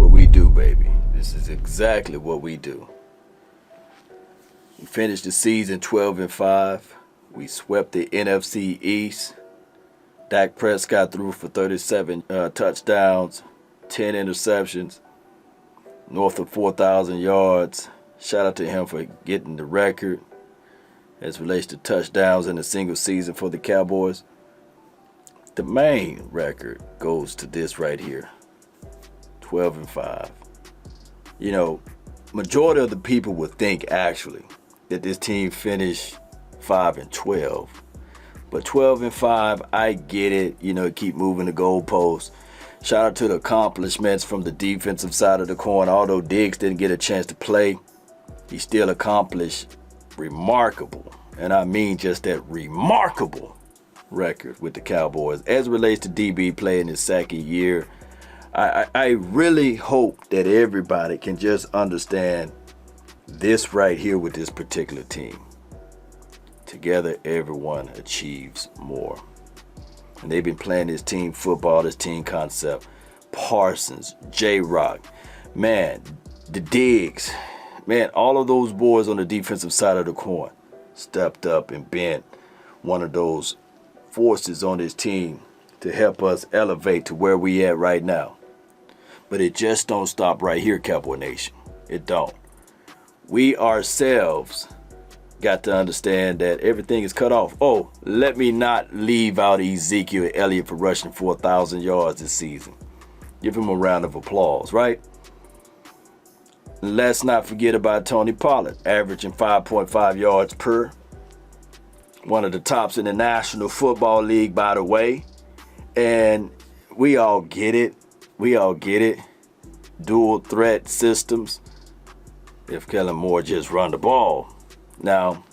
what we do, baby. This is exactly what we do. We finished the season 12-5. We swept the NFC East. Dak Prescott threw for 37 touchdowns, 10 interceptions, north of 4,000 yards. Shout out to him for getting the record as relates to touchdowns in a single season for the Cowboys. The main record goes to this right here, 12-5. You know, majority of the people would think actually that this team finished 5-12. But 12-5, I get it. You know, keep moving the goalposts. Shout out to the accomplishments from the defensive side of the coin. Although Diggs didn't get a chance to play, he still accomplished remarkable, and I mean just that remarkable record with the Cowboys. As it relates to DB play in his second year, I really hope that everybody can just understand this right here with this particular team. Together, everyone achieves more. And they've been playing this team football, this team concept. Parsons, J-Rock, man, the Diggs, man, all of those boys on the defensive side of the coin stepped up and been one of those forces on this team to help us elevate to where we at right now. But it just don't stop right here, Cowboy Nation. It don't. We ourselves got to understand that everything is cut off. Oh, let me not leave out Ezekiel Elliott for rushing 4,000 yards this season. Give him a round of applause, right? Let's not forget about Tony Pollard, averaging 5.5 yards per. One of the tops in the National Football League, by the way. And we all get it. We all get it. Dual threat systems. If Kellen Moore just run the ball. Now,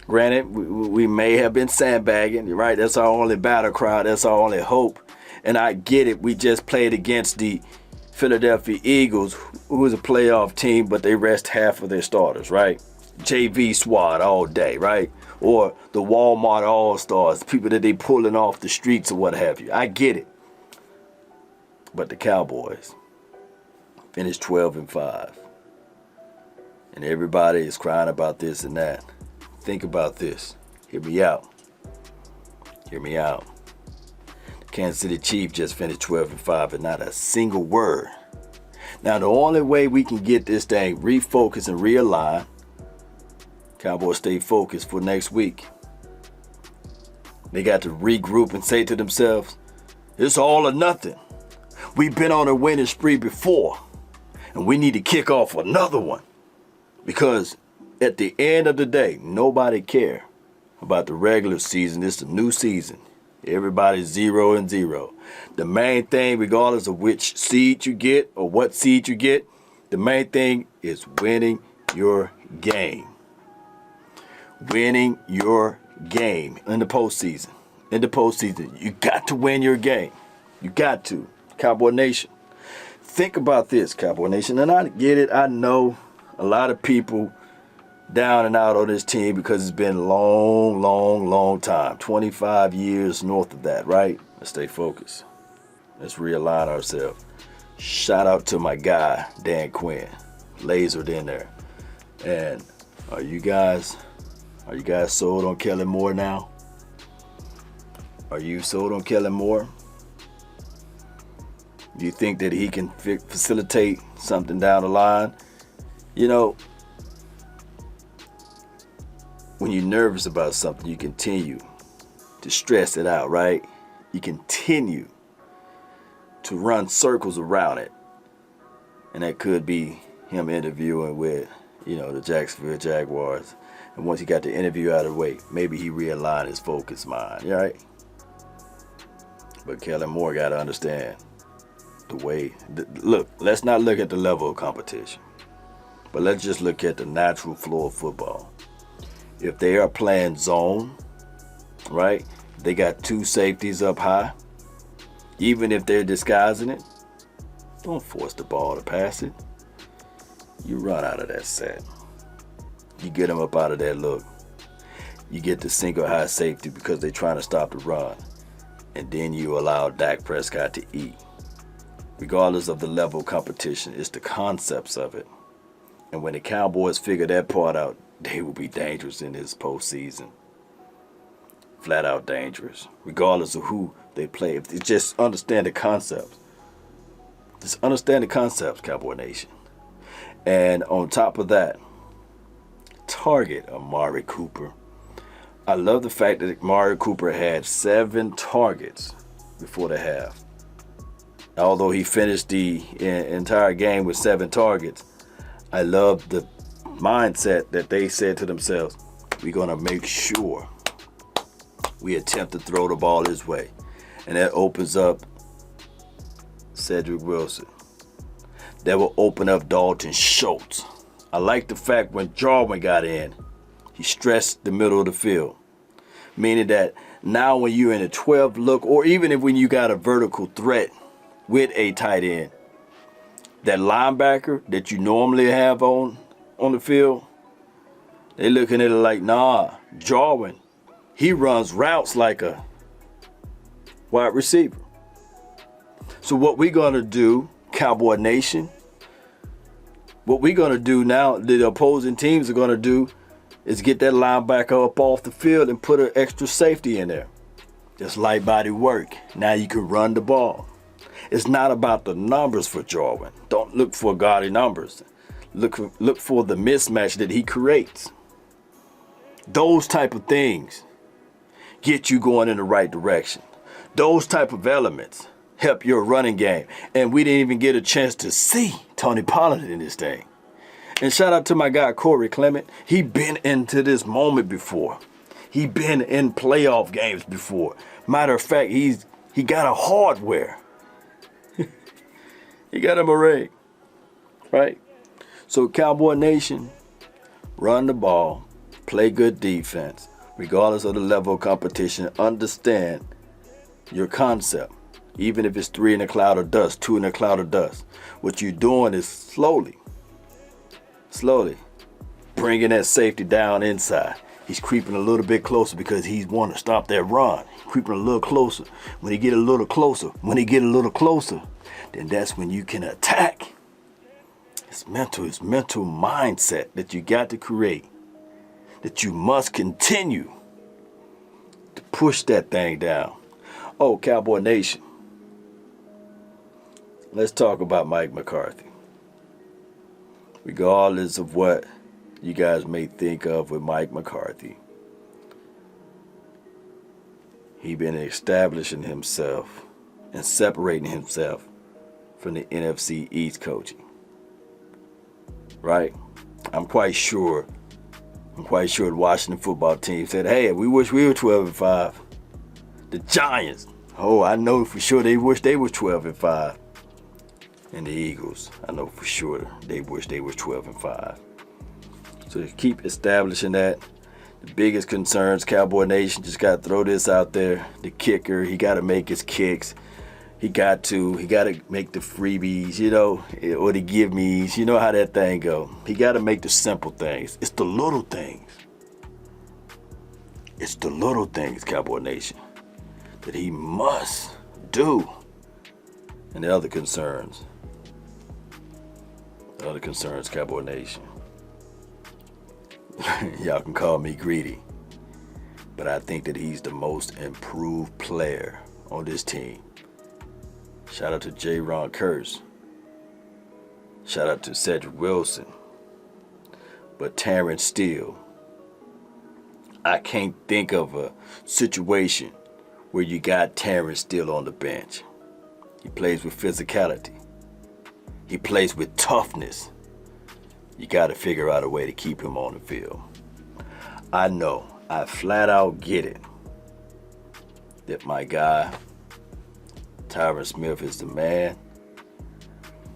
granted, we may have been sandbagging, right? That's our only battle cry. That's our only hope. And I get it. We just played against the Philadelphia Eagles, who is a playoff team, but they rest half of their starters, right? JV squad all day, right? Or the Walmart All-Stars, people that they pulling off the streets or what have you. I get it. But the Cowboys finished 12-5. And everybody is crying about this and that. Think about this. Hear me out. Hear me out. The Kansas City Chiefs just finished 12-5 and not a single word. Now, the only way we can get this thing refocused and realign, Cowboys stay focused for next week. They got to regroup and say to themselves, it's all or nothing. We've been on a winning spree before, and we need to kick off another one. Because at the end of the day, nobody care about the regular season. It's a new season. Everybody's 0-0. The main thing, regardless of which seed you get or what seed you get, the main thing is winning your game. Winning your game in the postseason. In the postseason, you got to win your game. You got to. Cowboy Nation. Think about this, Cowboy Nation. And I get it. I know a lot of people down and out on this team because it's been a long time. 25 years north of that, right? Let's stay focused. Let's realign ourselves. Shout out to my guy, Dan Quinn. Lasered in there. And are you guys sold on Kellen Moore now? Are you sold on Kellen Moore? Do you think that he can facilitate something down the line? You know, when you're nervous about something, you continue to stress it out, right? You continue to run circles around it. And that could be him interviewing with, the Jacksonville Jaguars. And once he got the interview out of the way, maybe he realigned his focus mind, right? But Kellen Moore got to understand look, let's not look at the level of competition. But let's just look at the natural flow of football. If they are playing zone, right, they got two safeties up high, even if they're disguising it, don't force the ball to pass it. You run out of that set. You get them up out of that look. You get the single high safety because they're trying to stop the run. And then you allow Dak Prescott to eat. regardless of the level of competition. It's the concepts of it. And when the Cowboys figure that part out, they will be dangerous in this postseason. Flat out dangerous, regardless of who they play. If they just understand the concepts. Just understand the concepts, Cowboy Nation. And on top of that, target Amari Cooper. I love the fact that Amari Cooper had 7 targets before the half. Although he finished the entire game with 7 targets, I love the mindset that they said to themselves, we're going to make sure we attempt to throw the ball his way. And that opens up Cedrick Wilson. That will open up Dalton Schultz. I like the fact when Jarwin got in, he stressed the middle of the field. Meaning that now when you're in a 12 look, or even if when you got a vertical threat with a tight end, that linebacker that you normally have on the field, they looking at it like, nah, Jarwin, he runs routes like a wide receiver. So what we're going to do, Cowboy Nation, what we're going to do now, the opposing teams are going to do, is get that linebacker up off the field and put an extra safety in there. Just light body work. Now you can run the ball. It's not about the numbers for Jarwin. Don't look for gaudy numbers. Look for the mismatch that he creates. Those type of things get you going in the right direction. Those type of elements help your running game. And we didn't even get a chance to see Tony Pollard in this thing. And shout out to my guy, Corey Clement. He been into this moment before. He been in playoff games before. Matter of fact, he got a hardware. He got him a ring, right? So Cowboy Nation, run the ball, play good defense, regardless of the level of competition. Understand your concept. Even if it's 3 in a cloud of dust, 2 in a cloud of dust. What you're doing is slowly bringing that safety down inside. He's creeping a little bit closer because he's wanting to stop that run. Creeping a little closer. When he get a little closer, then that's when you can attack. It's mental mindset that you got to create. That you must continue to push that thing down. Oh, Cowboy Nation. Let's talk about Mike McCarthy. Regardless of what you guys may think of with Mike McCarthy, he been establishing himself and separating himself from the NFC East coaching. Right? I'm quite sure the Washington football team said, hey, we wish we were 12-5. The Giants, I know for sure they wish they were 12-5. And the Eagles, I know for sure they wish they were 12-5. So keep establishing that. The biggest concerns, Cowboy Nation, just got to throw this out there. The kicker, he got to make his kicks. He got to make the freebies, or the give me's. You know how that thing go. He got to make the simple things. It's the little things. It's the little things, Cowboy Nation, that he must do. And the other concerns, Cowboy Nation. Y'all can call me greedy, but I think that he's the most improved player on this team. Shout out to J-Ron Curse. Shout out to Cedrick Wilson. But Terrence Steele, I can't think of a situation where you got Terrence Steele on the bench. He plays with physicality. He plays with toughness. You got to figure out a way to keep him on the field. I know, I flat out get it, that my guy, Tyron Smith, is the man.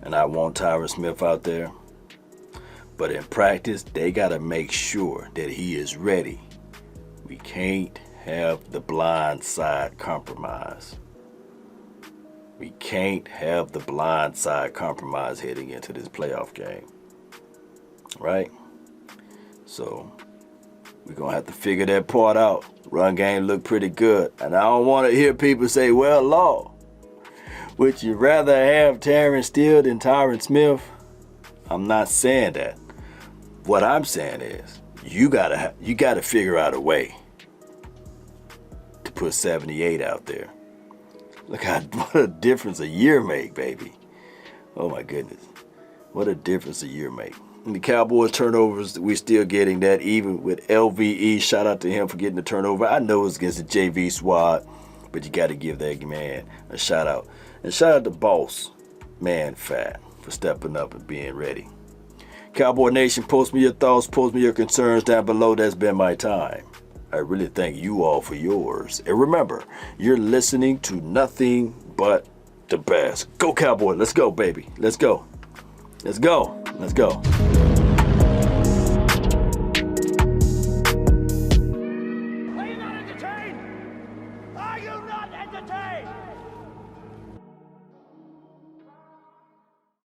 And I want Tyron Smith out there. But in practice, they got to make sure that he is ready. We can't have the blind side compromise. We can't have the blind side compromise heading into this playoff game. Right? So, we're going to have to figure that part out. Run game looked pretty good. And I don't want to hear people say, well, Law, Would you rather have Terrence Steele than Tyron Smith? I'm not saying that. What I'm saying is you gotta figure out a way to put 78 out there. Look what a difference a year make, baby. Oh my goodness. What a difference a year make. And the Cowboys turnovers, we're still getting that, even with LVE. Shout out to him for getting the turnover. I know it's against the JV squad, but you got to give that man a shout out. And shout out to Boss Man Fat for stepping up and being ready. Cowboy Nation, post me your thoughts, post me your concerns down below. That's been my time. I really thank you all for yours. And remember, you're listening to nothing but the best. Go Cowboy. Let's go, baby. Let's go. Let's go. Let's go.